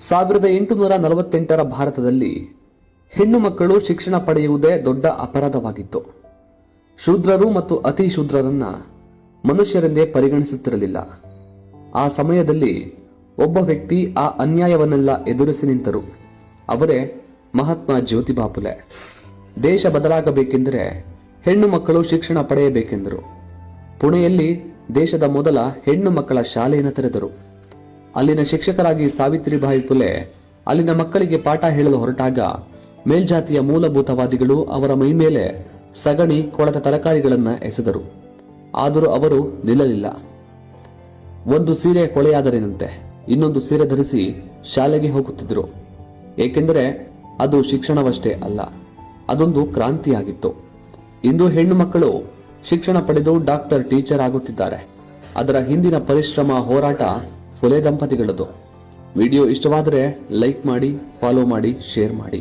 1848ರ ಭಾರತದಲ್ಲಿ ಹೆಣ್ಣು ಮಕ್ಕಳು ಶಿಕ್ಷಣ ಪಡೆಯುವುದೇ ದೊಡ್ಡ ಅಪರಾಧವಾಗಿತ್ತು. ಶೂದ್ರರು ಮತ್ತು ಅತಿ ಶೂದ್ರರನ್ನ ಮನುಷ್ಯರೆಂದೇ ಪರಿಗಣಿಸುತ್ತಿರಲಿಲ್ಲ. ಆ ಸಮಯದಲ್ಲಿ ಒಬ್ಬ ವ್ಯಕ್ತಿ ಆ ಅನ್ಯಾಯವನ್ನೆಲ್ಲ ಎದುರಿಸಿ ನಿಂತರು. ಅವರೇ ಮಹಾತ್ಮ ಜ್ಯೋತಿಬಾ ಫುಲೆ. ದೇಶ ಬದಲಾಗಬೇಕೆಂದರೆ ಹೆಣ್ಣು ಮಕ್ಕಳು ಶಿಕ್ಷಣ ಪಡೆಯಬೇಕೆಂದರು. ಪುಣೆಯಲ್ಲಿ ದೇಶದ ಮೊದಲ ಹೆಣ್ಣು ಮಕ್ಕಳ ಶಾಲೆಯನ್ನು ತೆರೆದರು. ಅಲ್ಲಿನ ಶಿಕ್ಷಕರಾಗಿ ಸಾವಿತ್ರಿಬಾಯಿ ಫುಲೆ ಅಲ್ಲಿನ ಮಕ್ಕಳಿಗೆ ಪಾಠ ಹೇಳಲು ಹೊರಟಾಗ ಮೇಲ್ಜಾತಿಯ ಮೂಲಭೂತವಾದಿಗಳು ಅವರ ಮೈಮೇಲೆ ಸಗಣಿ, ಕೊಳೆತ ತರಕಾರಿಗಳನ್ನು ಎಸೆದರು. ಆದರೂ ಅವರು ನಿಲ್ಲಲಿಲ್ಲ. ಒಂದು ಸೀರೆ ಕೊಳೆಯಾದರೇನಂತೆ ಇನ್ನೊಂದು ಸೀರೆ ಧರಿಸಿ ಶಾಲೆಗೆ ಹೋಗುತ್ತಿದ್ದರು. ಏಕೆಂದರೆ ಅದು ಶಿಕ್ಷಣವಷ್ಟೇ ಅಲ್ಲ, ಅದೊಂದು ಕ್ರಾಂತಿಯಾಗಿತ್ತು. ಇಂದು ಹೆಣ್ಣು ಮಕ್ಕಳು ಶಿಕ್ಷಣ ಪಡೆದು ಡಾಕ್ಟರ್, ಟೀಚರ್ ಆಗುತ್ತಿದ್ದಾರೆ. ಅದರ ಹಿಂದಿನ ಪರಿಶ್ರಮ, ಹೋರಾಟ ಫುಲೆ ದಂಪತಿಗಳದು. ವಿಡಿಯೋ ಇಷ್ಟವಾದರೆ ಲೈಕ್ ಮಾಡಿ, ಫಾಲೋ ಮಾಡಿ, ಶೇರ್ ಮಾಡಿ.